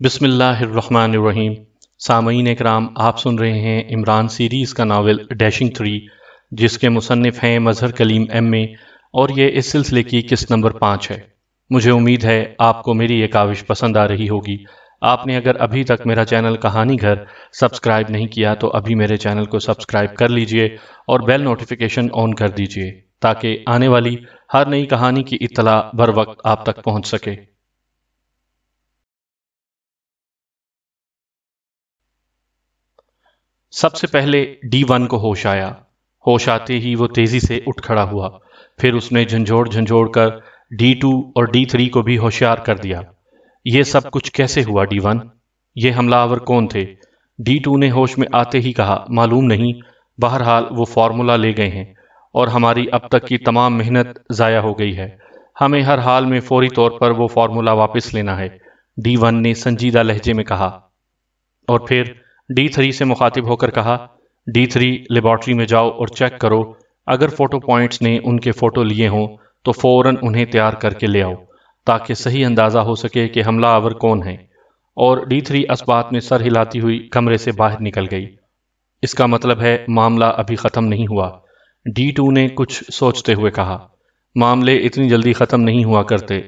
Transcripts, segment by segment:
بسم اللہ الرحمن الرحیم۔ سامعین اکرام، آپ سن رہے ہیں عمران سیریز کا ناول ڈیشنگ 3، جس کے مصنف ہیں مظہر کلیم ایم اے، اور یہ اس سلسلے کی قسط نمبر 5 ہے۔ مجھے امید ہے آپ کو میری یہ کاوش پسند آ رہی ہوگی۔ آپ نے اگر ابھی تک میرا چینل کہانی گھر سبسکرائب نہیں کیا تو ابھی میرے چینل کو سبسکرائب کر لیجئے اور بیل نوٹیفیکیشن آن کر دیجئے تاکہ آنے والی ہر نئی کہانی کی اطلاع بر وقت آپ تک پہنچ سکے۔ سب سے پہلے D1 کو ہوش آیا۔ ہوش آتے ہی وہ تیزی سے اٹھ کھڑا ہوا، پھر اس نے جھنجھوڑ کر D2 اور D3 کو بھی ہوشیار کر دیا۔ یہ سب کچھ کیسے ہوا D1؟ یہ حملہ آور کون تھے؟ D2 نے ہوش میں آتے ہی کہا، معلوم نہیں، بہرحال وہ فارمولا لے گئے ہیں اور ہماری اب تک کی تمام محنت ضائع ہو گئی ہے۔ ہمیں ہر حال میں فوری طور پر وہ فارمولا واپس لینا ہے، D1 نے سنجیدہ لہجے میں کہا۔ اور پھر D3 سے مخاطب ہو کر کہا، D3 لیبارٹری میں جاؤ اور چیک کرو، اگر فوٹو پوائنٹس نے ان کے فوٹو لیے ہوں تو فوراً انہیں تیار کر کے لے آؤ تاکہ صحیح اندازہ ہو سکے کہ حملہ آور کون ہے۔ اور D3 اس بات میں سر ہلاتی ہوئی کمرے سے باہر نکل گئی۔ اس کا مطلب ہے معاملہ ابھی ختم نہیں ہوا، D2 نے کچھ سوچتے ہوئے کہا۔ معاملے اتنی جلدی ختم نہیں ہوا کرتے،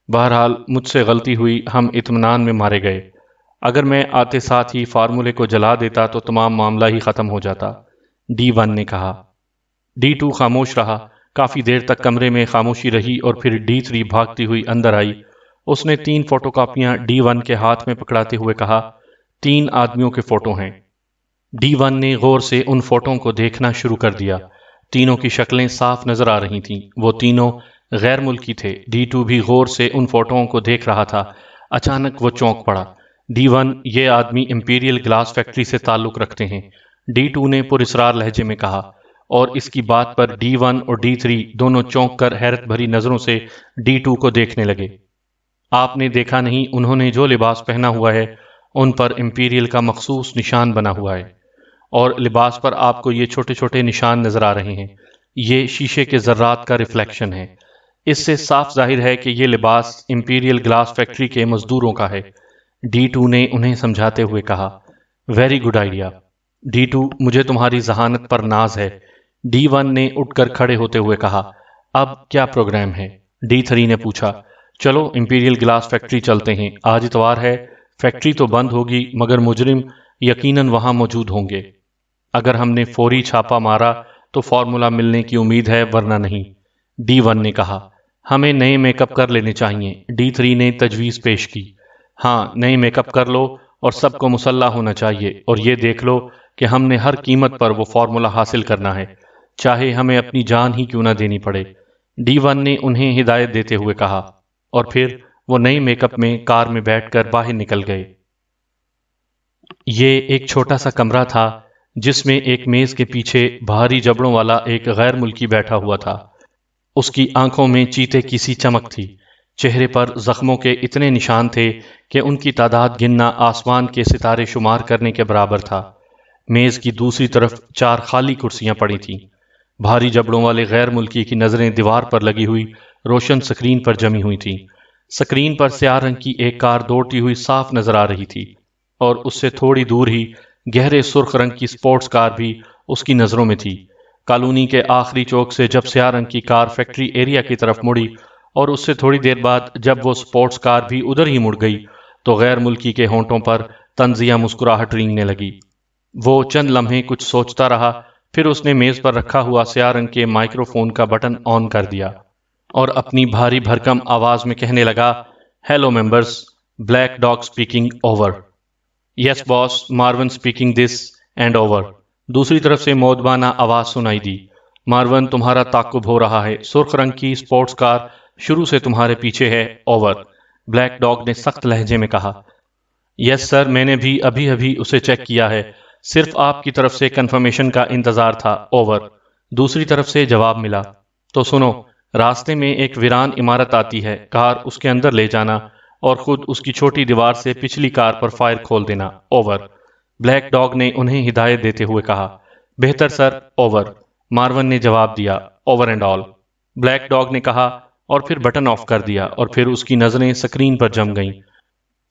بہرحال مجھ سے غلطی ہوئی، ہم اطمینان میں مارے گئے۔ اگر میں آتے ساتھ ہی فارمولے کو جلا دیتا تو تمام معاملہ ہی ختم ہو جاتا، D1 نے کہا۔ D2 خاموش رہا، کافی دیر تک کمرے میں خاموشی رہی اور پھر D3 بھاگتی ہوئی اندر آئی۔ اس نے 3 فوٹو کاپیاں D1 کے ہاتھ میں پکڑاتے ہوئے کہا، 3 آدمیوں کے فوٹو ہیں۔ D1 نے غور سے ان فوٹووں کو دیکھنا شروع کر دیا۔ تینوں کی شکلیں صاف نظر آ رہی تھیں، وہ تینوں غیر ملکی تھے۔ D2 بھی غور سے ان فوٹوؤں کو دیکھ رہا تھا۔ اچانک وہ چونک پڑا۔ D1، یہ آدمی امپیریل گلاس فیکٹری سے تعلق رکھتے ہیں، D2 نے پراسرار لہجے میں کہا، اور اس کی بات پر D1 اور D3 دونوں چونک کر حیرت بھری نظروں سے D2 کو دیکھنے لگے۔ آپ نے دیکھا نہیں، انہوں نے جو لباس پہنا ہوا ہے ان پر امپیریل کا مخصوص نشان بنا ہوا ہے، اور لباس پر آپ کو یہ چھوٹے چھوٹے نشان نظر آ رہے ہیں، یہ شیشے کے ذرات کا ریفلیکشن ہے۔ اس سے صاف ظاہر ہے کہ یہ لباس امپیریل گلاس فیکٹری کے مزدوروں کا ہے، D2 نے انہیں سمجھاتے ہوئے کہا۔ ویری گڈ آئیڈیا D2، مجھے تمہاری ذہانت پر ناز ہے، D1 نے اٹھ کر کھڑے ہوتے ہوئے کہا۔ اب کیا پروگرام ہے؟ D3 نے پوچھا۔ چلو امپیریل گلاس فیکٹری چلتے ہیں، آج اتوار ہے، فیکٹری تو بند ہوگی مگر مجرم یقیناً وہاں موجود ہوں گے۔ اگر ہم نے فوری چھاپا مارا تو فارمولا ملنے کی امید ہے، ورنہ نہیں، D1 نے کہا۔ ہمیں نئے میک اپ کر لینے چاہیے، D3 نے تجویز پیش کی۔ ہاں، نئے میک اپ کر لو اور سب کو مسلح ہونا چاہیے، اور یہ دیکھ لو کہ ہم نے ہر قیمت پر وہ فارمولا حاصل کرنا ہے، چاہے ہمیں اپنی جان ہی کیوں نہ دینی پڑے، D1 نے انہیں ہدایت دیتے ہوئے کہا۔ اور پھر وہ نئے میک اپ میں کار میں بیٹھ کر باہر نکل گئے۔ یہ ایک چھوٹا سا کمرہ تھا جس میں ایک میز کے پیچھے بھاری جبڑوں والا ایک غیر ملکی بیٹھا ہوا تھا۔ اس کی آنکھوں میں چیتے کی سی چمک تھی، چہرے پر زخموں کے اتنے نشان تھے کہ ان کی تعداد گننا آسمان کے ستارے شمار کرنے کے برابر تھا۔ میز کی دوسری طرف 4 خالی کرسیاں پڑی تھیں۔ بھاری جبڑوں والے غیر ملکی کی نظریں دیوار پر لگی ہوئی روشن سکرین پر جمی ہوئی تھیں۔ سکرین پر سیاہ رنگ کی ایک کار دوڑتی ہوئی صاف نظر آ رہی تھی، اور اس سے تھوڑی دور ہی گہرے سرخ رنگ کی سپورٹس کار بھی اس کی نظروں میں تھی۔ کالونی کے آخری چوک سے جب سیاہ رنگ کی کار فیکٹری ایریا کی طرف مڑی اور اس سے تھوڑی دیر بعد جب وہ سپورٹس کار بھی ادھر ہی مڑ گئی تو غیر ملکی کے ہونٹوں پر طنزیہ مسکراہٹ رینگنے لگی۔ وہ چند لمحے کچھ سوچتا رہا، پھر اس نے میز پر رکھا ہوا سیاہ رنگ کے مائکرو فون کا بٹن آن کر دیا اور اپنی بھاری بھرکم آواز میں کہنے لگا، hello members, black dog speaking over. Yes boss, Marvin speaking this and over. دوسری طرف سے مودبانہ آواز سنائی دی، مارون تمہارا تعاقب ہو رہا ہے، سرخ رنگ کی سپورٹس کار شروع سے تمہارے پیچھے ہے، اوور۔ بلیک ڈاگ نے سخت لہجے میں کہا۔ یس سر، میں نے بھی ابھی اسے چیک کیا ہے، صرف آپ کی طرف سے کنفرمیشن کا انتظار تھا، اوور۔ دوسری طرف سے جواب ملا۔ تو سنو، راستے میں ایک ویران عمارت آتی ہے، کار اس کے اندر لے جانا اور خود اس کی چھوٹی دیوار سے پچھلی کار پر فائر کھول دینا، اوور۔ بلیک ڈاگ نے انہیں ہدایت دیتے ہوئے کہا۔ بہتر سر، اوور، مارون نے جواب دیا، over and all. Black dog نے کہا اور پھر بٹن آف کر دیا، اور پھر اس کی نظریں سکرین پر جم گئیں۔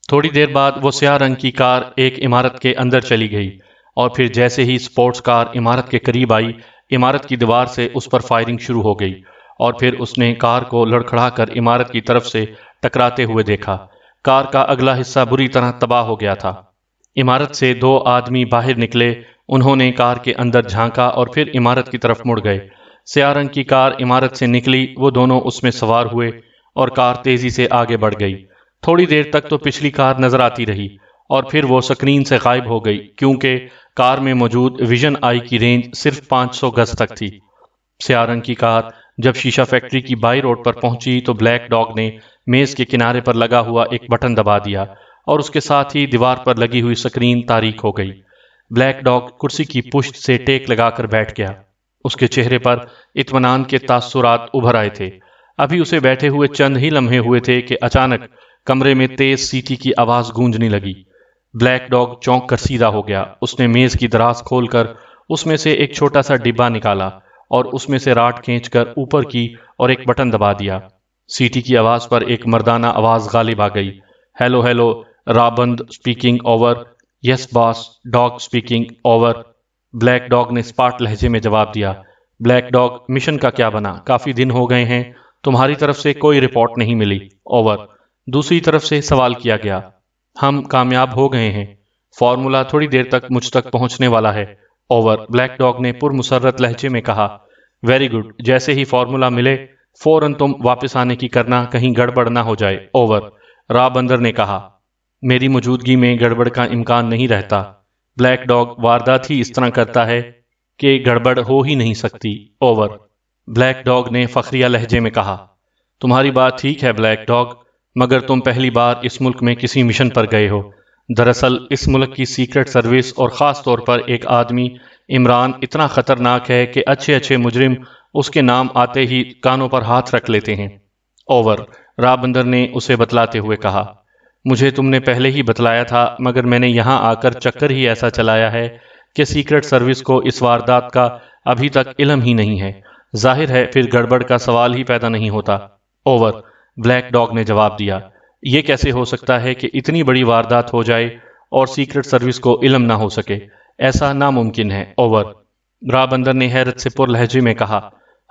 تھوڑی دیر بعد وہ سیاہ رنگ کی کار ایک عمارت کے اندر چلی گئی اور پھر جیسے ہی سپورٹس کار عمارت کے قریب آئی، عمارت کی دیوار سے اس پر فائرنگ شروع ہو گئی اور پھر اس نے کار کو لڑکھڑا کر عمارت کی طرف سے ٹکراتے ہوئے دیکھا۔ کار کا اگلا حصہ بری طرح تباہ ہو گیا تھا۔ عمارت سے دو آدمی باہر نکلے، انہوں نے کار کے اندر جھانکا اور پھر عمارت کی طرف مڑ گئے۔ سیاہ رنگ کی کار عمارت سے نکلی، وہ دونوں اس میں سوار ہوئے اور کار تیزی سے آگے بڑھ گئی۔ تھوڑی دیر تک تو پچھلی کار نظر آتی رہی اور پھر وہ سکرین سے غائب ہو گئی کیونکہ کار میں موجود ویژن آئی کی رینج صرف 500 گز تک تھی۔ سیاہ رنگ کی کار جب شیشہ فیکٹری کی بائی روڈ پر پہنچی تو بلیک ڈاگ نے میز کے کنارے پر لگا ہوا ایک بٹن دبا دیا اور اس کے ساتھ ہی دیوار پر لگی ہوئی سکرین تاریک ہو گئی۔ بلیک ڈاگ کرسی کی پشت سے ٹیک لگا کر بیٹھ گیا۔ اس کے چہرے پر اطمینان کے تاثرات ابھر آئے تھے۔ ابھی اسے بیٹھے ہوئے چند ہی لمحے ہوئے تھے کہ اچانک کمرے میں تیز سیٹی کی آواز گونجنے لگی۔ بلیک ڈاگ چونک کر سیدھا ہو گیا۔ اس نے میز کی دراز کھول کر اس میں سے ایک چھوٹا سا ڈبہ نکالا اور اس میں سے راڈ کھینچ کر اوپر کی اور ایک بٹن دبا دیا۔ سیٹی کی آواز پر ایک مردانہ آواز غالب آ گئی۔ ہیلو ہیلو، رابند speaking, over. Yes boss, dog speaking, over. Black dog نے اسپاٹ لہجے میں جواب دیا۔ بلیک ڈاگ، مشن کا کیا بنا؟ کافی دن ہو گئے ہیں، تمہاری طرف سے کوئی رپورٹ نہیں ملی، اوور۔ دوسری طرف سے سوال کیا گیا۔ ہم کامیاب ہو گئے ہیں، فارمولا تھوڑی دیر تک مجھ تک پہنچنے والا ہے، اوور۔ بلیک ڈاگ نے پرمسرت لہجے میں کہا۔ ویری گڈ، جیسے ہی فارمولا ملے فوراً تم واپس آنے کی کرنا، کہیں گڑبڑ نہ ہو جائے، اوور۔ را بندر نے کہا۔ میری موجودگی میں گڑبڑ کا امکان نہیں رہتا، بلیک ڈاگ واردات ہی اس طرح کرتا ہے کہ گڑبڑ ہو ہی نہیں سکتی، اوور۔ بلیک ڈاگ نے فخریہ لہجے میں کہا۔ تمہاری بات ٹھیک ہے بلیک ڈاگ، مگر تم پہلی بار اس ملک میں کسی مشن پر گئے ہو۔ دراصل اس ملک کی سیکرٹ سروس اور خاص طور پر ایک آدمی عمران اتنا خطرناک ہے کہ اچھے اچھے مجرم اس کے نام آتے ہی کانوں پر ہاتھ رکھ لیتے ہیں، اوور۔ را بندر نے اسے بتلاتے ہوئے کہا۔ مجھے تم نے پہلے ہی بتلایا تھا، مگر میں نے یہاں آ کر چکر ہی ایسا چلایا ہے کہ سیکرٹ سروس کو اس واردات کا ابھی تک علم ہی نہیں ہے۔ ظاہر ہے پھر گڑبڑ کا سوال ہی پیدا نہیں ہوتا، اوور۔ بلیک ڈاگ نے جواب دیا۔ یہ کیسے ہو سکتا ہے کہ اتنی بڑی واردات ہو جائے اور سیکرٹ سروس کو علم نہ ہو سکے؟ ایسا ناممکن ہے، اوور۔ را بندر نے حیرت سے پر لہجے میں کہا۔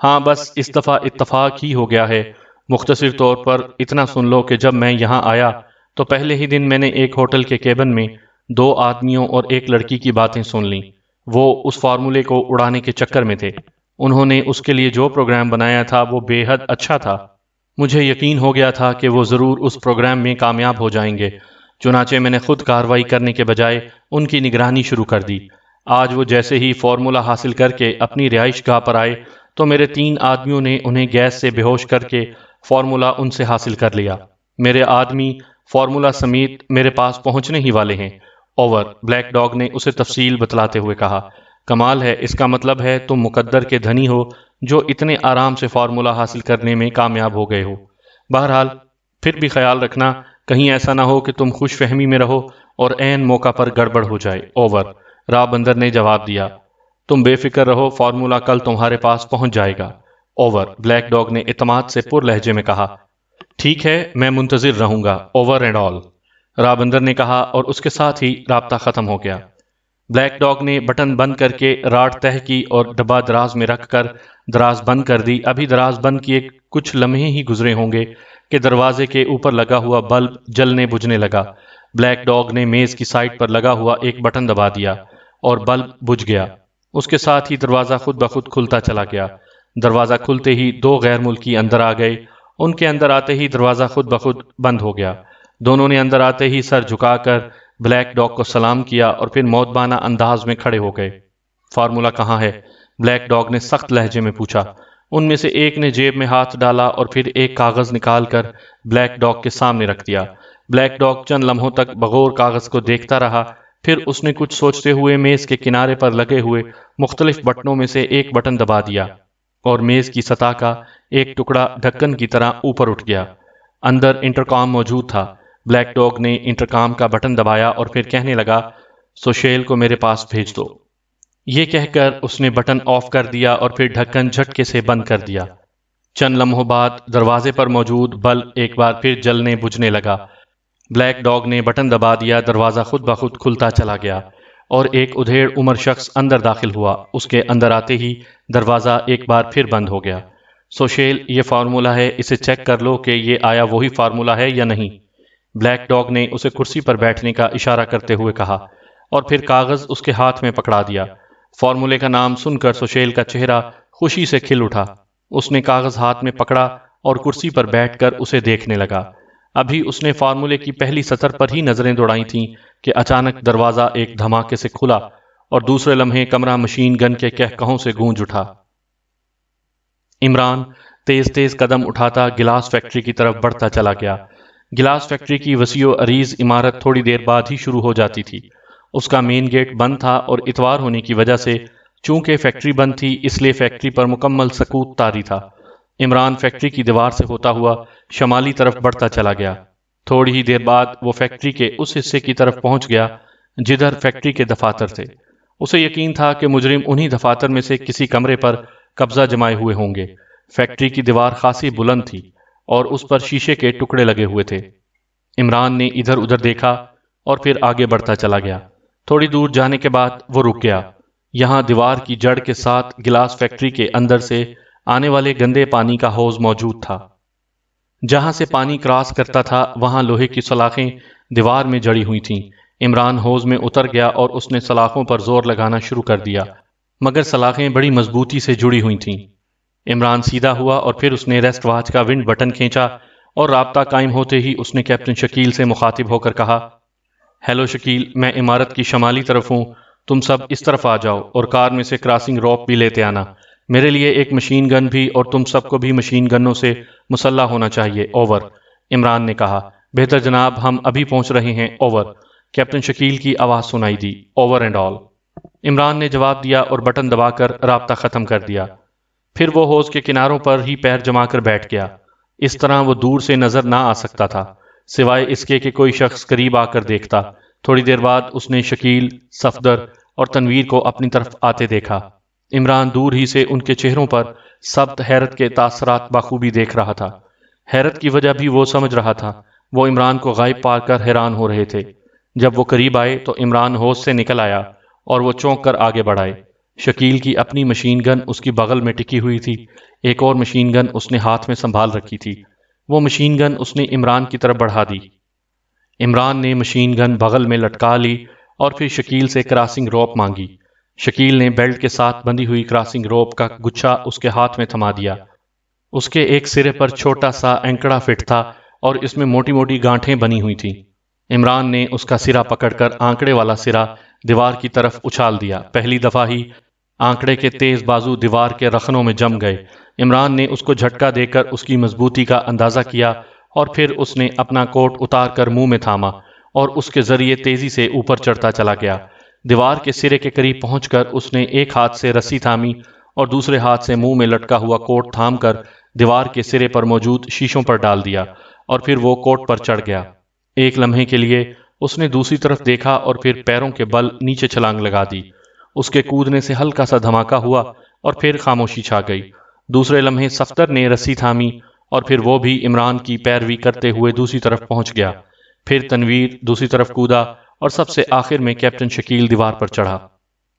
ہاں، بس اس دفعہ اتفاق ہی ہو گیا ہے۔ مختصر طور پر اتنا سن لو کہ جب میں یہاں آیا تو پہلے ہی دن میں نے ایک ہوٹل کے کیبن میں دو آدمیوں اور ایک لڑکی کی باتیں سن لیں۔ وہ اس فارمولے کو اڑانے کے چکر میں تھے۔ انہوں نے اس کے لیے جو پروگرام بنایا تھا وہ بے حد اچھا تھا۔ مجھے یقین ہو گیا تھا کہ وہ ضرور اس پروگرام میں کامیاب ہو جائیں گے، چنانچہ میں نے خود کارروائی کرنے کے بجائے ان کی نگرانی شروع کر دی۔ آج وہ جیسے ہی فارمولا حاصل کر کے اپنی رہائش گاہ پر آئے تو میرے 3 آدمیوں نے انہیں گیس سے بے ہوش کر کے فارمولا ان سے حاصل کر لیا۔ میرے آدمی فارمولا سمیت میرے پاس پہنچنے ہی والے ہیں، اوور۔ بلیک ڈاگ نے اسے تفصیل بتلاتے ہوئے کہا۔ کمال ہے، اس کا مطلب ہے تم مقدر کے دھنی ہو جو اتنے آرام سے فارمولا حاصل کرنے میں کامیاب ہو گئے ہو۔ بہرحال پھر بھی خیال رکھنا کہیں ایسا نہ ہو کہ تم خوش فہمی میں رہو اور عین موقع پر گڑبڑ ہو جائے، اوور۔ را بندر نے جواب دیا۔ تم بے فکر رہو، فارمولا کل تمہارے پاس پہنچ جائے گا، اوور۔ بلیک ڈاگ نے اعتماد سے پر لہجے میں کہا۔ ٹھیک ہے، میں منتظر رہوں گا، اوور اینڈ آل، را بندر نے کہا اور اس کے ساتھ ہی رابطہ ختم ہو گیا۔ بلیک ڈاگ نے بٹن بند کر کے راڈ تہہ کی اور ڈبہ دراز میں رکھ کر دراز بند کر دی۔ ابھی دراز بند کیے کچھ لمحے ہی گزرے ہوں گے کہ دروازے کے اوپر لگا ہوا بلب جلنے بجھنے لگا۔ بلیک ڈاگ نے میز کی سائڈ پر لگا ہوا ایک بٹن دبا دیا اور بلب بجھ گیا۔ اس کے ساتھ ہی دروازہ خود بخود کھلتا چلا گیا۔ دروازہ کھلتے ہی 2 غیر ملکی اندر آ گئے۔ ان کے اندر آتے ہی دروازہ خود بخود بند ہو گیا۔ دونوں نے اندر آتے ہی سر جھکا کر بلیک ڈاگ کو سلام کیا اور پھر مؤدبانہ انداز میں کھڑے ہو گئے۔ فارمولا کہاں ہے؟ بلیک ڈاگ نے سخت لہجے میں پوچھا۔ ان میں سے ایک نے جیب میں ہاتھ ڈالا اور پھر ایک کاغذ نکال کر بلیک ڈاگ کے سامنے رکھ دیا۔ بلیک ڈاگ چند لمحوں تک بغور کاغذ کو دیکھتا رہا، پھر اس نے کچھ سوچتے ہوئے میز کے کنارے پر لگے ہوئے مختلف بٹنوں میں سے ایک بٹن دبا دیا اور میز کی سطح کا ایک ٹکڑا ڈھکن کی طرح اوپر اٹھ گیا۔ اندر انٹرکام موجود تھا۔ بلیک ڈاگ نے انٹرکام کا بٹن دبایا اور پھر کہنے لگا، سوشیل کو میرے پاس بھیج دو۔ یہ کہہ کر اس نے بٹن آف کر دیا اور پھر ڈھکن جھٹکے سے بند کر دیا۔ چند لمحوں بعد دروازے پر موجود بلب ایک بار پھر جلنے بجھنے لگا۔ بلیک ڈاگ نے بٹن دبا دیا، دروازہ خود بخود کھلتا چلا گیا اور ایک ادھیڑ عمر شخص اندر داخل ہوا۔ اس کے اندر آتے ہی دروازہ ایک بار پھر بند ہو گیا۔ سوشیل، یہ فارمولا ہے، اسے چیک کر لو کہ یہ آیا وہی فارمولا ہے یا نہیں۔ بلیک ڈاگ نے اسے کرسی پر بیٹھنے کا اشارہ کرتے ہوئے کہا اور پھر کاغذ اس کے ہاتھ میں پکڑا دیا۔ فارمولے کا نام سن کر سوشیل کا چہرہ خوشی سے کھل اٹھا۔ اس نے کاغذ ہاتھ میں پکڑا اور کرسی پر بیٹھ کر اسے دیکھنے لگا۔ ابھی اس نے فارمولے کی پہلی سطر پر ہی نظریں دوڑائی تھیں کہ اچانک دروازہ ایک دھماکے سے کھلا اور دوسرے لمحے کمرہ مشین گن کے کہکہوں سے گونج اٹھا۔ عمران تیز تیز قدم اٹھاتا گلاس فیکٹری کی طرف بڑھتا چلا گیا۔ گلاس فیکٹری کی وسیع و عریض عمارت تھوڑی دیر بعد ہی شروع ہو جاتی تھی۔ اس کا مین گیٹ بند تھا اور اتوار ہونے کی وجہ سے چونکہ فیکٹری بند تھی اس لیے فیکٹری پر مکمل سکوت طاری تھا۔ عمران فیکٹری کی دیوار سے ہوتا ہوا شمالی طرف بڑھتا چلا گیا۔ تھوڑی ہی دیر بعد وہ فیکٹری کے اس حصے کی طرف پہنچ گیا جدھر فیکٹری کے دفاتر تھے۔ اسے یقین تھا کہ مجرم انہی دفاتر میں سے کسی کمرے پر قبضہ جمائے ہوئے ہوں گے۔ فیکٹری کی دیوار خاصی بلند تھی اور اس پر شیشے کے ٹکڑے لگے ہوئے تھے۔ عمران نے ادھر ادھر دیکھا اور پھر آگے بڑھتا چلا گیا۔ تھوڑی دور جانے کے بعد وہ رک گیا۔ یہاں دیوار کی جڑ کے ساتھ گلاس فیکٹری کے اندر سے آنے والے گندے پانی کا حوض موجود تھا۔ جہاں سے پانی کراس کرتا تھا وہاں لوہے کی سلاخیں دیوار میں جڑی ہوئی تھیں۔ عمران حوض میں اتر گیا اور اس نے سلاخوں پر زور لگانا شروع کر دیا، مگر سلاخیں بڑی مضبوطی سے جڑی ہوئی تھیں۔ عمران سیدھا ہوا اور پھر اس نے ریسٹ واچ کا ونڈ بٹن کھینچا اور رابطہ قائم ہوتے ہی اس نے کیپٹن شکیل سے مخاطب ہو کر کہا، ہیلو شکیل، میں عمارت کی شمالی طرف ہوں، تم سب اس طرف آ جاؤ اور کار میں سے کراسنگ روپ بھی لیتے آنا۔ میرے لیے ایک مشین گن بھی اور تم سب کو بھی مشین گنوں سے مسلح ہونا چاہیے، اوور۔ عمران نے کہا، بہتر جناب، ہم ابھی پہنچ رہے ہیں، اوور۔ کیپٹن شکیل کی آواز سنائی دی، اوور اینڈ آل۔ عمران نے جواب دیا اور بٹن دبا کر رابطہ ختم کر دیا۔ پھر وہ حوض کے کناروں پر ہی پیر جما کر بیٹھ گیا۔ اس طرح وہ دور سے نظر نہ آ سکتا تھا سوائے اس کے کہ کوئی شخص قریب آ کر دیکھتا۔ تھوڑی دیر بعد اس نے شکیل، صفدر اور تنویر کو اپنی طرف آتے دیکھا۔ عمران دور ہی سے ان کے چہروں پر سبت حیرت کے تاثرات بخوبی دیکھ رہا تھا۔ حیرت کی وجہ بھی وہ سمجھ رہا تھا۔ وہ عمران کو غائب پا کر حیران ہو رہے تھے۔ جب وہ قریب آئے تو عمران حوض سے نکل آیا اور وہ چونک کر آگے بڑھائے۔ شکیل کی اپنی مشین گن اس کی بغل میں ٹکی ہوئی تھی۔ ایک اور مشین گن اس نے ہاتھ میں سنبھال رکھی تھی۔ وہ مشین گن اس نے عمران کی طرف بڑھا دی۔ عمران نے مشین گن بغل میں لٹکا لی اور پھر شکیل سے کراسنگ روپ مانگی۔ شکیل نے بیلٹ کے ساتھ بندھی ہوئی کراسنگ روپ کا گچھا اس کے ہاتھ میں تھما دیا۔ اس کے ایک سرے پر چھوٹا سا اینکڑا فٹ تھا اور اس میں موٹی موٹی گانٹھیں بنی ہوئی تھیں۔ عمران نے اس کا سرا پکڑ کر آنکڑے والا سرا دیوار کی طرف اچھال دیا۔ پہلی دفعہ ہی آنکڑے کے تیز بازو دیوار کے رخنوں میں جم گئے۔ عمران نے اس کو جھٹکا دے کر اس کی مضبوطی کا اندازہ کیا اور پھر اس نے اپنا کوٹ اتار کر منہ میں تھاما اور اس کے ذریعے تیزی سے اوپر چڑھتا چلا گیا۔ دیوار کے سرے کے قریب پہنچ کر اس نے ایک ہاتھ سے رسی تھامی اور دوسرے ہاتھ سے منہ میں لٹکا ہوا کوٹ تھام کر دیوار کے سرے پر موجود شیشوں پر ڈال دیا اور پھر وہ کوٹ پر چڑھ گیا۔ ایک لمحے کے لیے اس نے دوسری طرف دیکھا اور پھر پیروں کے بل نیچے چھلانگ لگا دی۔ اس کے کودنے سے ہلکا سا دھماکہ ہوا اور پھر خاموشی چھا گئی۔ دوسرے لمحے صفدر نے رسی تھامی اور پھر وہ بھی عمران کی پیروی کرتے ہوئے دوسری طرف پہنچ گیا۔ پھر تنویر دوسری طرف کودا اور سب سے آخر میں کیپٹن شکیل دیوار پر چڑھا۔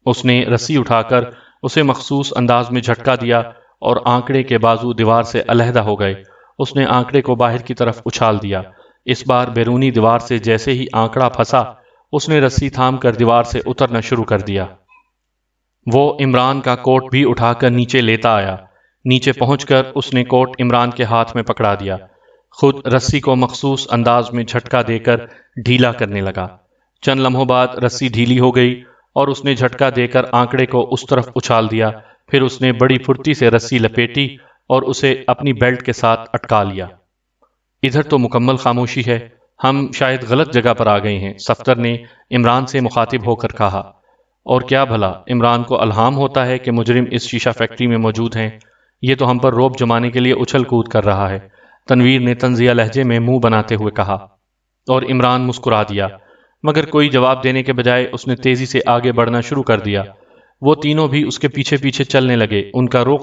اس نے رسی اٹھا کر اسے مخصوص انداز میں جھٹکا دیا اور آنکڑے کے بازو دیوار سے علیحدہ ہو گئے۔ اس نے آنکڑے کو باہر کی طرف اچھال دیا۔ اس بار بیرونی دیوار سے جیسے ہی آنکڑا پھنسا اس نے رسی تھام کر دیوار سے اترنا شروع کر دیا۔ وہ عمران کا کوٹ بھی اٹھا کر نیچے لیتا آیا۔ نیچے پہنچ کر اس نے کوٹ عمران کے ہاتھ میں پکڑا دیا، خود رسی کو مخصوص انداز میں جھٹکا دے کر ڈھیلا کرنے لگا۔ چند لمحوں بعد رسی ڈھیلی ہو گئی اور اس نے جھٹکا دے کر آنکڑے کو اس طرف اچھال دیا۔ پھر اس نے بڑی پھرتی سے رسی لپیٹی اور اسے اپنی بیلٹ کے ساتھ اٹکا لیا۔ ادھر تو مکمل خاموشی ہے، ہم شاید غلط جگہ پر آ گئے ہیں، صفدر نے عمران سے مخاطب ہو کر کہا۔ اور کیا بھلا عمران کو الہام ہوتا ہے کہ مجرم اس شیشہ فیکٹری میں موجود ہیں؟ یہ تو ہم پر روب جمانے کے لیے اچھل کود کر رہا ہے، تنویر نے طنزیہ لہجے میں منہ بناتے ہوئے کہا۔ اور عمران مسکرا دیا، مگر کوئی جواب دینے کے بجائے اس نے تیزی سے آگے بڑھنا شروع کر دیا۔ وہ تینوں بھی اس کے پیچھے پیچھے چلنے لگے۔ ان کا رخ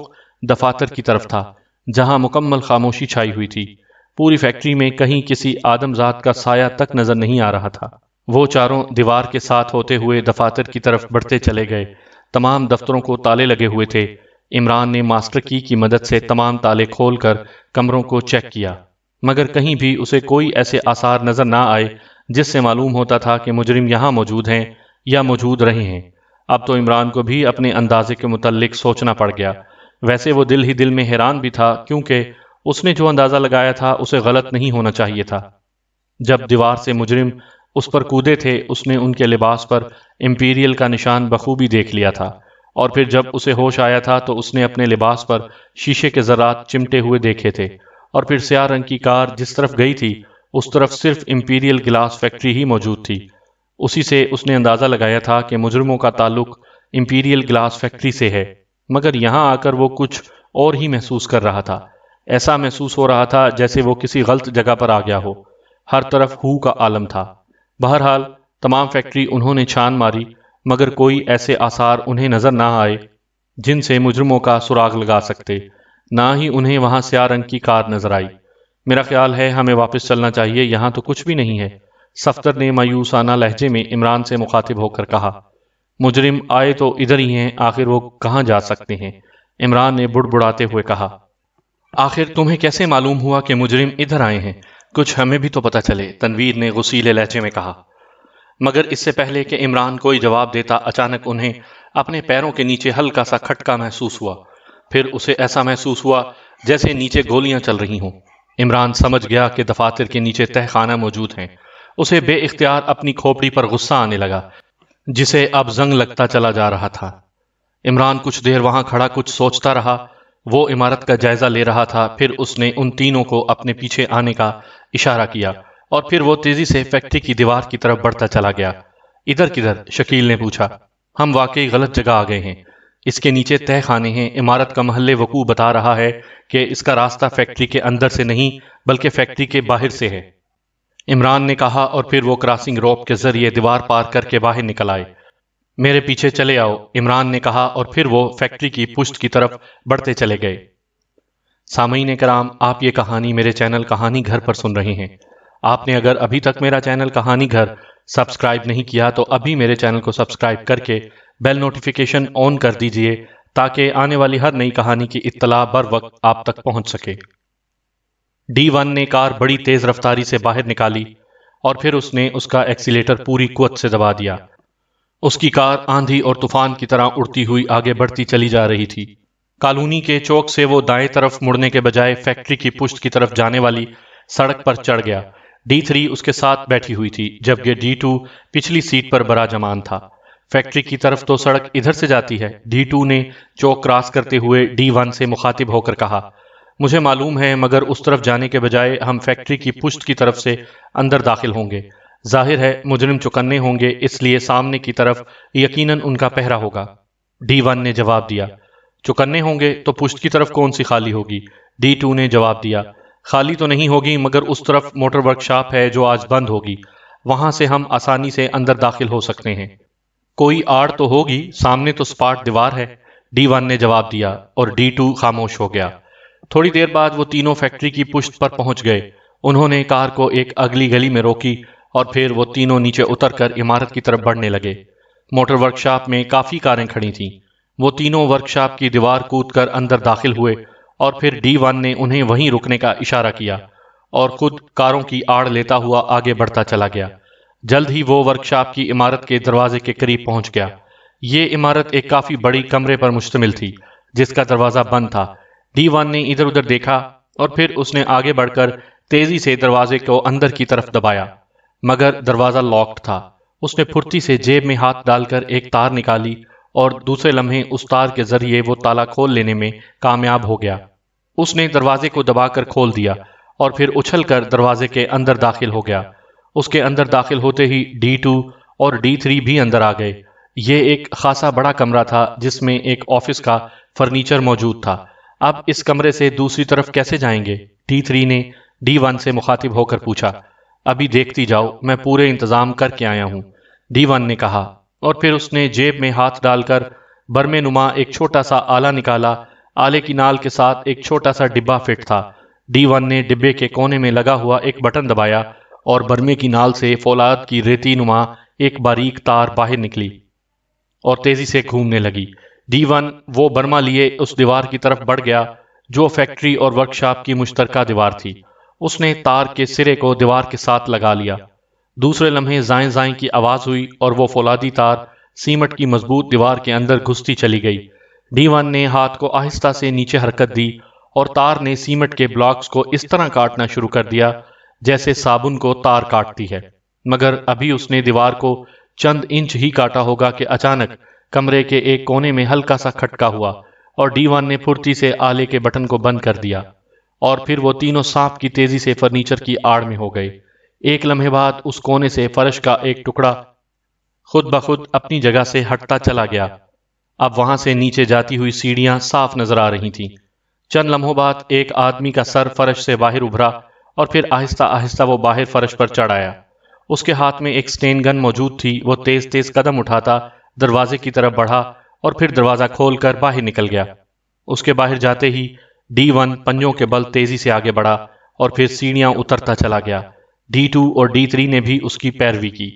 دفاتر کی طرف تھا جہاں مکمل خاموشی چھائی ہوئی تھی۔ پوری فیکٹری میں کہیں کسی آدم ذات کا سایہ تک نظر نہیں آ رہا تھا۔ وہ چاروں دیوار کے ساتھ ہوتے ہوئے دفاتر کی طرف بڑھتے چلے گئے۔ تمام دفتروں کو تالے لگے ہوئے تھے۔ عمران نے ماسٹر کی مدد سے تمام تالے کھول کر کمروں کو چیک کیا، مگر کہیں بھی اسے کوئی ایسے آثار نظر نہ آئے جس سے معلوم ہوتا تھا کہ مجرم یہاں موجود ہیں یا موجود رہے ہیں۔ اب تو عمران کو بھی اپنے اندازے کے متعلق سوچنا پڑ گیا۔ ویسے وہ دل ہی دل میں حیران بھی تھا، کیونکہ اس نے جو اندازہ لگایا تھا اسے غلط نہیں ہونا چاہیے تھا۔ جب دیوار سے مجرم اس پر کودے تھے، اس نے ان کے لباس پر امپیریل کا نشان بخوبی دیکھ لیا تھا، اور پھر جب اسے ہوش آیا تھا تو اس نے اپنے لباس پر شیشے کے ذرات چمٹے ہوئے دیکھے تھے، اور پھر سیاہ رنگ کی کار جس طرف گئی تھی اس طرف صرف امپیریل گلاس فیکٹری ہی موجود تھی۔ اسی سے اس نے اندازہ لگایا تھا کہ مجرموں کا تعلق امپیریل گلاس فیکٹری سے ہے، مگر یہاں آ کر وہ کچھ اور ہی محسوس کر رہا تھا۔ ایسا محسوس ہو رہا تھا جیسے وہ کسی غلط جگہ پر آ گیا ہو۔ ہر طرف ہو کا عالم تھا۔ بہرحال تمام فیکٹری انہوں نے چھان ماری، مگر کوئی ایسے آثار انہیں نظر نہ آئے جن سے مجرموں کا سراغ لگا سکتے، نہ ہی انہیں وہاں سیاہ رنگ کی کار نظر آئی۔ میرا خیال ہے ہمیں واپس چلنا چاہیے، یہاں تو کچھ بھی نہیں ہے، صفدر نے مایوسانہ لہجے میں عمران سے مخاطب ہو کر کہا۔ مجرم آئے تو ادھر ہی ہیں، آخر وہ کہاں جا سکتے ہیں؟ عمران نے بڑبڑاتے ہوئے کہا۔ آخر تمہیں کیسے معلوم ہوا کہ مجرم ادھر آئے ہیں؟ کچھ ہمیں بھی تو پتہ چلے، تنویر نے غصیلے لہجے میں کہا۔ مگر اس سے پہلے کہ عمران کوئی جواب دیتا، اچانک انہیں اپنے پیروں کے نیچے ہلکا سا کھٹکا محسوس ہوا۔ پھر اسے ایسا محسوس ہوا جیسے نیچے گولیاں چل رہی ہوں۔ عمران سمجھ گیا کہ دفاتر کے نیچے تہہ خانہ موجود ہیں۔ اسے بے اختیار اپنی کھوپڑی پر غصہ آنے لگا، جسے اب زنگ لگتا چلا جا رہا تھا۔ عمران کچھ دیر وہاں کھڑا کچھ سوچتا رہا۔ وہ عمارت کا جائزہ لے رہا تھا، پھر اس نے ان تینوں کو اپنے پیچھے آنے کا اشارہ کیا، اور پھر وہ تیزی سے فیکٹری کی دیوار کی طرف بڑھتا چلا گیا۔ ادھر کدھر؟ شکیل نے پوچھا۔ ہم واقعی غلط جگہ آ گئے ہیں، اس کے نیچے تہہ خانے ہیں۔ عمارت کا محل وقوع بتا رہا ہے کہ اس کا راستہ فیکٹری کے اندر سے نہیں بلکہ فیکٹری کے باہر سے ہے، عمران نے کہا، اور پھر وہ کراسنگ روپ کے ذریعے دیوار پار کر کے باہر نکل آئے۔ میرے پیچھے چلے آؤ، عمران نے کہا، اور پھر وہ فیکٹری کی پشت کی طرف بڑھتے چلے گئے۔ سامعین کرام، آپ یہ کہانی میرے چینل کہانی گھر پر سن رہے ہیں۔ آپ نے اگر ابھی تک میرا چینل کہانی گھر سبسکرائب نہیں کیا تو ابھی میرے چینل کو سبسکرائب کر کے بیل نوٹیفیکیشن آن کر دیجئے تاکہ آنے والی ہر نئی کہانی کی اطلاع بر وقت آپ تک پہنچ سکے۔ D1 نے کار بڑی تیز رفتاری سے باہر نکالی، اور پھر اس نے اس کا ایکسیلیٹر پوری قوت سے دبا دیا۔ اس کی کار آندھی اور طوفان کی طرح اڑتی ہوئی آگے بڑھتی چلی جا رہی تھی۔ کالونی کے چوک سے وہ دائیں طرف مڑنے کے بجائے فیکٹری کی پشت کی طرف جانے والی سڑک پر چڑھ گیا۔ D3 اس کے ساتھ بیٹھی ہوئی تھی، جبکہ D2 پچھلی سیٹ پر براجمان تھا۔ فیکٹری کی طرف تو سڑک ادھر سے جاتی ہے، D2 نے چوک کراس کرتے ہوئے D1 سے مخاطب ہو کر کہا۔ مجھے معلوم ہے، مگر اس طرف جانے کے بجائے ہم فیکٹری کی پشت کی طرف سے اندر داخل ہوں گے۔ ظاہر ہے مجرم چوکنے ہوں گے، اس لیے سامنے کی طرف یقیناً ان کا پہرا ہوگا۔ D1 نے جواب دیا۔ چوکنے ہوں گے تو پشت کی طرف کون سی خالی ہوگی؟ D2 نے جواب دیا۔ خالی تو نہیں ہوگی، مگر اس طرف موٹر ورک شاپ ہے جو آج بند ہوگی، وہاں سے ہم آسانی سے اندر داخل ہو سکتے ہیں۔ کوئی آڑ تو ہوگی، سامنے تو سپاٹ دیوار ہے، D1 نے جواب دیا، اور D2 خاموش ہو گیا۔ تھوڑی دیر بعد وہ تینوں فیکٹری کی پشت پر پہنچ گئے۔ انہوں نے کار کو ایک اگلی گلی میں روکی، اور پھر وہ تینوں نیچے اتر کر عمارت کی طرف بڑھنے لگے۔ موٹر ورک شاپ میں کافی کاریں کھڑی تھیں۔ وہ تینوں ورک شاپ کی دیوار کود کر اندر داخل ہوئے، اور پھر D1 نے انہیں وہیں رکنے کا اشارہ کیا، اور خود کاروں کی آڑ لیتا ہوا آگے بڑھتا چلا گیا۔ جلد ہی وہ ورک شاپ کی عمارت کے دروازے کے قریب پہنچ گیا۔ یہ عمارت ایک کافی بڑی کمرے پر مشتمل تھی، جس کا دروازہ بند تھا۔ D1 نے ادھر ادھر دیکھا، اور پھر اس نے آگے بڑھ کر تیزی سے دروازے کو اندر کی طرف دبایا، مگر دروازہ لاکڈ تھا۔ اس نے پھرتی سے جیب میں ہاتھ ڈال کر ایک تار نکالی، اور دوسرے لمحے اس تار کے ذریعے وہ تالا کھول لینے میں کامیاب ہو گیا۔ اس نے دروازے کو دبا کر کھول دیا، اور پھر اچھل کر دروازے کے اندر داخل ہو گیا۔ اس کے اندر داخل ہوتے ہی D2 اور D3 بھی اندر آ گئے۔ یہ ایک خاصا بڑا کمرہ تھا جس میں ایک آفس کا فرنیچر موجود تھا۔ اب اس کمرے سے دوسری طرف کیسے جائیں گے؟ D3 نے D1 سے مخاطب ہو کر پوچھا۔ ابھی دیکھتی جاؤ، میں پورے انتظام کر کے آیا ہوں، D1 نے کہا، اور پھر اس نے جیب میں ہاتھ ڈال کر برمے نما ایک چھوٹا سا آلہ نکالا۔ آلے کی نال کے ساتھ ایک چھوٹا سا ڈبہ فٹ تھا، D1 نے ڈبے کے کونے میں لگا ہوا ایک بٹن دبایا اور برمے کی نال سے فولاد کی ریتی نما ایک باریک تار باہر نکلی اور تیزی سے گھومنے لگی۔ D1 وہ برما لیے اس دیوار کی طرف بڑھ گیا جو فیکٹری اور ورکشاپ کی مشترکہ دیوار تھی۔ اس نے تار کے سرے کو دیوار کے ساتھ لگا لیا۔ دوسرے لمحے زائیں زائیں کی آواز ہوئی اور وہ فولادی تار سیمٹ کی مضبوط دیوار کے اندر گھستی چلی گئی۔ D1 نے ہاتھ کو آہستہ سے نیچے حرکت دی اور تار نے سیمٹ کے بلاکس کو اس طرح کاٹنا شروع کر دیا جیسے صابن کو تار کاٹتی ہے، مگر ابھی اس نے دیوار کو چند انچ ہی کاٹا ہوگا کہ اچانک کمرے کے ایک کونے میں ہلکا سا کھٹکا ہوا اور D1 نے پھرتی سے آلے کے بٹن کو بند کر دیا اور پھر وہ تینوں سانپ کی تیزی سے فرنیچر کی آڑ میں ہو گئے۔ ایک لمحے بعد اس کونے سے فرش کا ایک ٹکڑا خود بخود اپنی جگہ سے ہٹتا چلا گیا۔ اب وہاں سے نیچے جاتی ہوئی سیڑھیاں صاف نظر آ رہی تھیں۔ چند لمحوں بعد ایک آدمی کا سر فرش سے باہر ابھرا اور پھر آہستہ آہستہ وہ باہر فرش پر چڑھ آیا۔ اس کے ہاتھ میں ایک سٹین گن موجود تھی۔ وہ تیز تیز قدم اٹھاتا دروازے کی طرف بڑھا اور پھر دروازہ کھول کر باہر نکل گیا۔ اس کے باہر جاتے ہی D1 پنجوں کے بل تیزی سے آگے بڑھا اور پھر سیڑھیاں اترتا چلا گیا۔ D2 اور D3 نے بھی اس کی پیروی کی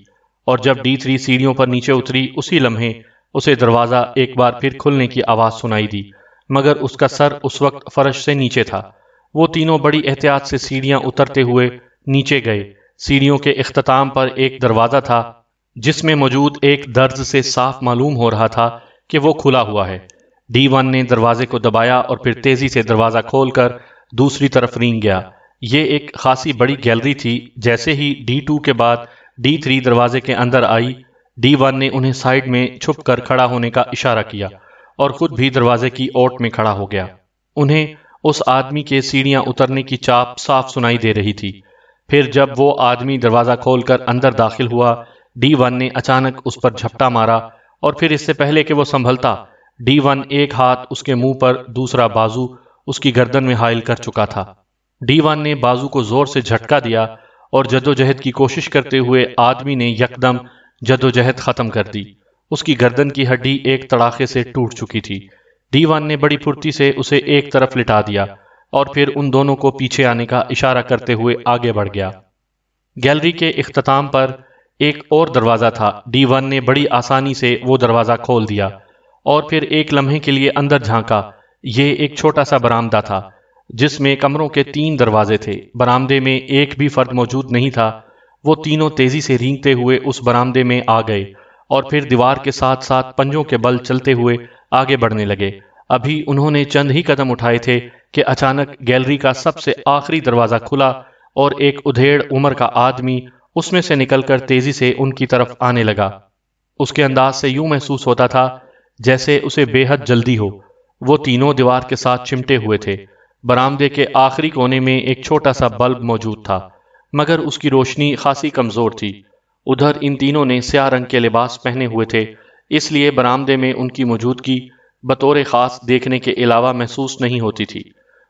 اور جب D3 سیڑھیوں پر نیچے اتری اسی لمحے اسے دروازہ ایک بار پھر کھلنے کی آواز سنائی دی، مگر اس کا سر اس وقت فرش سے نیچے تھا۔ وہ تینوں بڑی احتیاط سے سیڑھیاں اترتے ہوئے نیچے گئے۔ سیڑھیوں کے اختتام پر ایک دروازہ تھا جس میں موجود ایک درز سے صاف معلوم ہو رہا تھا کہ وہ کھلا ہوا ہے۔ D1 نے دروازے کو دبایا اور پھر تیزی سے دروازہ کھول کر دوسری طرف رینگ گیا۔ یہ ایک خاصی بڑی گیلری تھی۔ جیسے ہی D2 کے بعد D3 دروازے کے اندر آئی، D1 نے انہیں سائیڈ میں چھپ کر کھڑا ہونے کا اشارہ کیا اور خود بھی دروازے کی اوٹ میں کھڑا ہو گیا۔ انہیں اس آدمی کے سیڑھیاں اترنے کی چاپ صاف سنائی دے رہی تھی۔ پھر جب وہ آدمی دروازہ کھول کر اندر داخل ہوا، D1 نے اچانک اس پر جھپٹا مارا اور پھر اس سے پہلے کہ وہ سنبھلتا، D1 ایک ہاتھ اس کے منہ پر، دوسرا بازو اس کی گردن میں حائل کر چکا تھا۔ D1 نے بازو کو زور سے جھٹکا دیا اور جدوجہد کی کوشش کرتے ہوئے آدمی نے یکدم جدوجہد ختم کر دی۔ اس کی گردن کی ہڈی ایک تڑاخے سے ٹوٹ چکی تھی۔ D1 نے بڑی پھرتی سے اسے ایک طرف لٹا دیا اور پھر ان دونوں کو پیچھے آنے کا اشارہ کرتے ہوئے آگے بڑھ گیا۔ گیلری کے اختتام پر ایک اور دروازہ تھا۔ D1 نے بڑی آسانی سے وہ دروازہ کھول دیا اور پھر ایک لمحے کے لیے اندر جھانکا۔ یہ ایک چھوٹا سا برآمدہ تھا جس میں کمروں کے 3 دروازے تھے۔ برآمدے میں ایک بھی فرد موجود نہیں تھا۔ وہ تینوں تیزی سے رینگتے ہوئے اس برآمدے میں آ گئے اور پھر دیوار کے ساتھ ساتھ پنجوں کے بل چلتے ہوئے آگے بڑھنے لگے۔ ابھی انہوں نے چند ہی قدم اٹھائے تھے کہ اچانک گیلری کا سب سے آخری دروازہ کھلا اور ایک ادھیڑ عمر کا آدمی اس میں سے نکل کر تیزی سے ان کی طرف آنے لگا۔ اس کے انداز سے یوں محسوس ہوتا تھا جیسے اسے بے حد جلدی ہو۔ وہ تینوں دیوار کے ساتھ چمٹے ہوئے تھے۔ برآمدے کے آخری کونے میں ایک چھوٹا سا بلب موجود تھا، مگر اس کی روشنی خاصی کمزور تھی۔ ادھر ان تینوں نے سیاہ رنگ کے لباس پہنے ہوئے تھے، اس لیے برآمدے میں ان کی موجودگی بطور خاص دیکھنے کے علاوہ محسوس نہیں ہوتی تھی،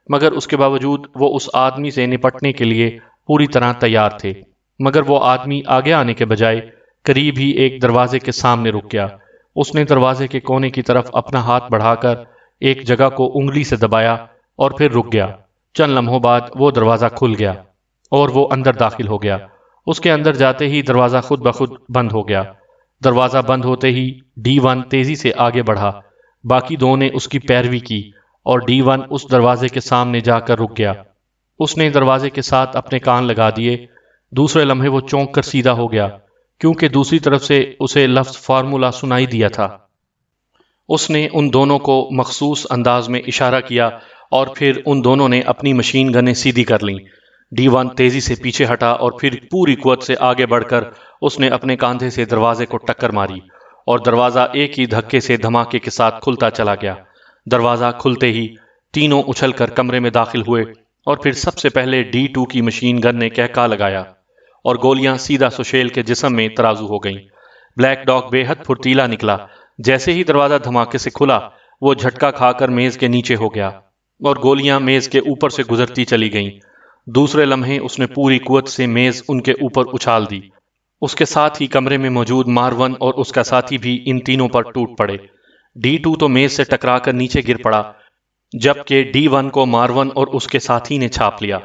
مگر اس کے باوجود وہ اس آدمی سے نپٹنے کے لیے پوری طرح تیار تھے۔ مگر وہ آدمی آگے آنے کے بجائے قریب ہی ایک دروازے کے سامنے رک گیا۔ اس نے دروازے کے کونے کی طرف اپنا ہاتھ بڑھا کر ایک جگہ کو انگلی سے دبایا اور پھر رک گیا۔ چند لمحوں بعد وہ دروازہ کھل گیا اور وہ اندر داخل ہو گیا۔ اس کے اندر جاتے ہی دروازہ خود بخود بند ہو گیا۔ دروازہ بند ہوتے ہی D1 تیزی سے آگے بڑھا۔ باقی دو نے اس کی پیروی کی اور D1 اس دروازے کے سامنے جا کر رک گیا۔ اس نے دروازے کے ساتھ اپنے کان لگا دیے۔ دوسرے لمحے وہ چونک کر سیدھا ہو گیا کیونکہ دوسری طرف سے اسے لفظ فارمولا سنائی دیا تھا۔ اس نے ان دونوں کو مخصوص انداز میں اشارہ کیا اور پھر ان دونوں نے اپنی مشین گنیں سیدھی کر لیں۔ D1 تیزی سے پیچھے ہٹا اور پھر پوری قوت سے آگے بڑھ کر اس نے اپنے کاندھے سے دروازے کو ٹکر ماری اور دروازہ ایک ہی دھکے سے دھماکے کے ساتھ کھلتا چلا گیا۔ دروازہ کھلتے ہی تینوں اچھل کر کمرے میں داخل ہوئے اور پھر سب سے پہلے D2 کی مشین گن نے کہکا لگایا اور گولیاں سیدھا سشیل کے جسم میں ترازو ہو گئیں۔ بلیک ڈاگ بے حد پھرتیلا نکلا۔ جیسے ہی دروازہ دھماکے سے کھلا، وہ جھٹکا کھا کر میز کے نیچے ہو گیا اور گولیاں میز کے اوپر سے گزرتی چلی گئیں۔ دوسرے لمحے اس نے پوری قوت سے میز ان کے اوپر اچھال دی۔ اس کے ساتھ ہی کمرے میں موجود مارون اور اس کا ساتھی بھی ان تینوں پر ٹوٹ پڑے۔ D2 تو میز سے ٹکرا کر نیچے گر پڑا، جبکہ D1 کو مارون اور اس کے ساتھی نے چھاپ لیا۔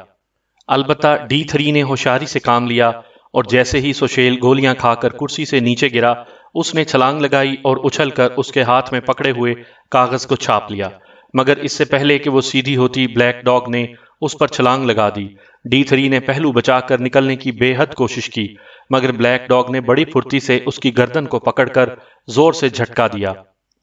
البتہ D3 نے ہوشیاری سے کام لیا اور جیسے ہی سوشیل گولیاں کھا کر کرسی سے نیچے گرا، اس نے چھلانگ لگائی اور اچھل کر اس کے ہاتھ میں پکڑے ہوئے کاغذ کو چھاپ لیا، مگر اس سے پہلے کہ وہ سیدھی ہوتی بلیک ڈاگ نے اس پر چھلانگ لگا دی۔ D3 نے پہلو بچا کر نکلنے کی بے حد کوشش کی، مگر بلیک ڈاگ نے بڑی پھرتی سے اس کی گردن کو پکڑ کر زور سے جھٹکا دیا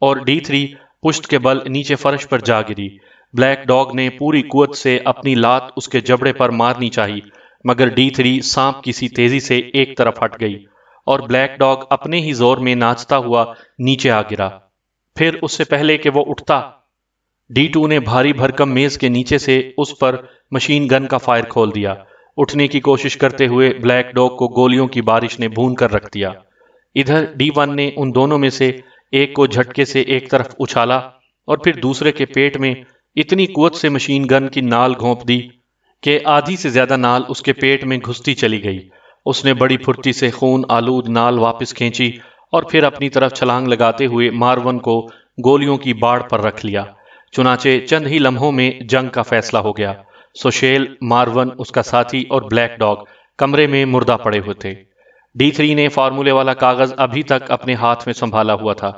اور D3 پشت کے بل نیچے فرش پر جا گری۔ بلیک ڈاگ نے پوری قوت سے اپنی لات اس کے جبڑے پر مارنی چاہی، مگر D3 سانپ کی سی تیزی سے ایک طرف ہٹ گئی اور بلیک ڈاگ اپنے ہی زور میں ناچتا ہوا نیچے آ گرا۔ پھر اس سے پہلے کہ وہ اٹھتا، D2 نے بھاری بھرکم میز کے نیچے سے اس پر مشین گن کا فائر کھول دیا۔ اٹھنے کی کوشش کرتے ہوئے بلیک ڈاگ کو گولیوں کی بارش نے بھون کر رکھ دیا۔ ادھر D1 نے ان دونوں میں سے ایک کو جھٹکے سے ایک طرف اچھالا اور پھر دوسرے کے پیٹ میں اتنی قوت سے مشین گن کی نال گھونپ دی کہ آدھی سے زیادہ نال اس کے پیٹ میں گھستی چلی گئی۔ اس نے بڑی پھرتی سے خون آلود نال واپس کھینچی اور پھر اپنی طرف چھلانگ لگاتے ہوئے مارون کو گولیوں کی باڑ پر رکھ لیا۔ چنانچہ چند ہی لمحوں میں جنگ کا فیصلہ ہو گیا۔ سوشیل، مارون، اس کا ساتھی اور بلیک ڈاگ کمرے میں مردہ پڑے ہوئے تھے۔ D3 نے فارمولے والا کاغذ ابھی تک اپنے ہاتھ میں سنبھالا ہوا تھا۔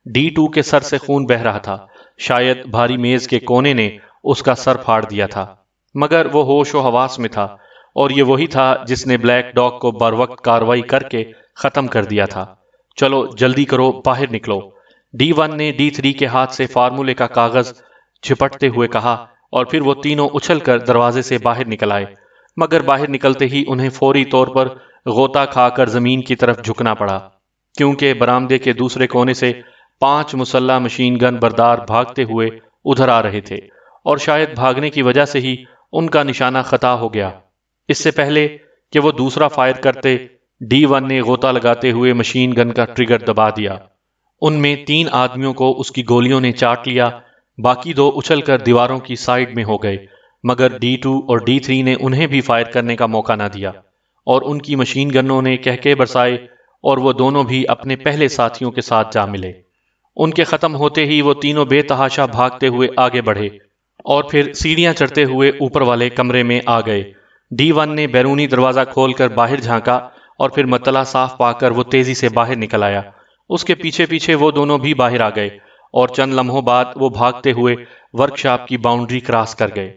D2 کے سر سے خون بہہ رہا تھا، شاید بھاری میز کے کونے نے اس کا سر پھاڑ دیا تھا، مگر وہ ہوش و حواس میں تھا اور یہ وہی تھا جس نے بلیک ڈاگ کو بروقت کاروائی کر کے ختم کر دیا تھا۔ چلو جلدی کرو، باہر نکلو، D1 نے D3 کے ہاتھ سے فارمولے کا کاغذ جھپٹتے ہوئے کہا اور پھر وہ تینوں اچھل کر دروازے سے باہر نکل آئے، مگر باہر نکلتے ہی انہیں فوری طور پر غوطہ کھا کر زمین کی طرف جھکنا پڑا، کیونکہ برآمدے کے دوسرے کونے سے 5 مسلح مشین گن بردار بھاگتے ہوئے ادھر آ رہے تھے اور شاید بھاگنے کی وجہ سے ہی ان کا نشانہ خطا ہو گیا۔ اس سے پہلے کہ وہ دوسرا فائر کرتے، D1 نے غوطہ لگاتے ہوئے مشین گن کا ٹریگر دبا دیا۔ ان میں 3 آدمیوں کو اس کی گولیوں نے چاٹ لیا، باقی 2 اچھل کر دیواروں کی سائیڈ میں ہو گئے، مگر D2 اور D3 نے انہیں بھی فائر کرنے کا موقع نہ دیا اور ان کی مشین گنوں نے کہکے برسائے اور وہ دونوں بھی اپنے پہلے ساتھیوں کے ساتھ جا ملے۔ ان کے ختم ہوتے ہی وہ تینوں بے تحاشا بھاگتے ہوئے آگے بڑھے اور پھر سیڑھیاں چڑھتے ہوئے اوپر والے کمرے میں آ گئے۔ D1 نے بیرونی دروازہ کھول کر باہر جھانکا اور پھر مطلع صاف پا کر وہ تیزی سے باہر نکل آیا۔ اس کے پیچھے پیچھے وہ دونوں بھی باہر آ گئے اور چند لمحوں بعد وہ بھاگتے ہوئے ورکشاپ کی باؤنڈری کراس کر گئے۔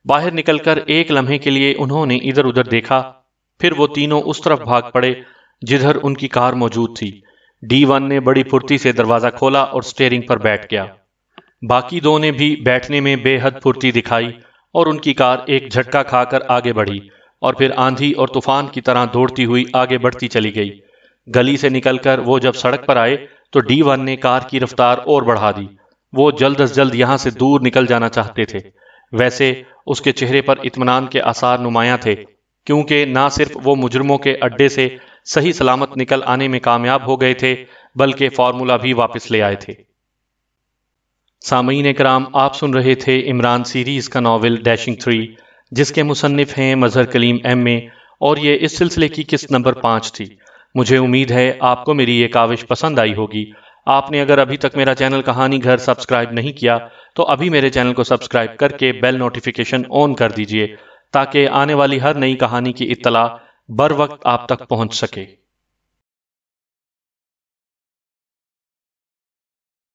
باہر نکل کر ایک لمحے کے لیے انہوں نے ادھر ادھر دیکھا، پھر وہ تینوں اس طرف بھاگ پڑے جدھر ان کی کار موجود تھی۔ D1 نے بڑی پھرتی سے دروازہ کھولا اور سٹیئرنگ پر بیٹھ گیا۔ باقی 2 نے بھی بیٹھنے میں بے حد پھرتی دکھائی اور ان کی کار ایک جھٹکا کھا کر آگے بڑھی اور پھر آندھی اور طوفان کی طرح دوڑتی ہوئی آگے بڑھتی چلی گئی۔ گلی سے نکل کر وہ جب سڑک پر آئے تو D1 نے کار کی رفتار اور بڑھا دی۔ وہ جلد از جلد یہاں سے دور نکل جانا چاہتے تھے۔ ویسے اس کے چہرے پر اطمینان کے آثار نمایاں تھے، کیونکہ نہ صرف وہ مجرموں کے اڈے سے صحیح سلامت نکل آنے میں کامیاب ہو گئے تھے بلکہ فارمولہ بھی واپس لے آئے تھے۔ سامعین کرام، آپ سن رہے تھے عمران سیریز کا ناول ڈیشنگ 3، جس کے مصنف ہیں مظہر کلیم MA، اور یہ اس سلسلے کی قسط نمبر 5 تھی۔ مجھے امید ہے آپ کو میری یہ کاوش پسند آئی ہوگی۔ آپ نے اگر ابھی تک میرا چینل کہانی گھر سبسکرائب نہیں کیا تو ابھی میرے چینل کو سبسکرائب کر کے بیل نوٹیفیکیشن آن کر دیجئے تاکہ آنے والی ہر نئی کہانی کی اطلاع بر وقت آپ تک پہنچ سکے۔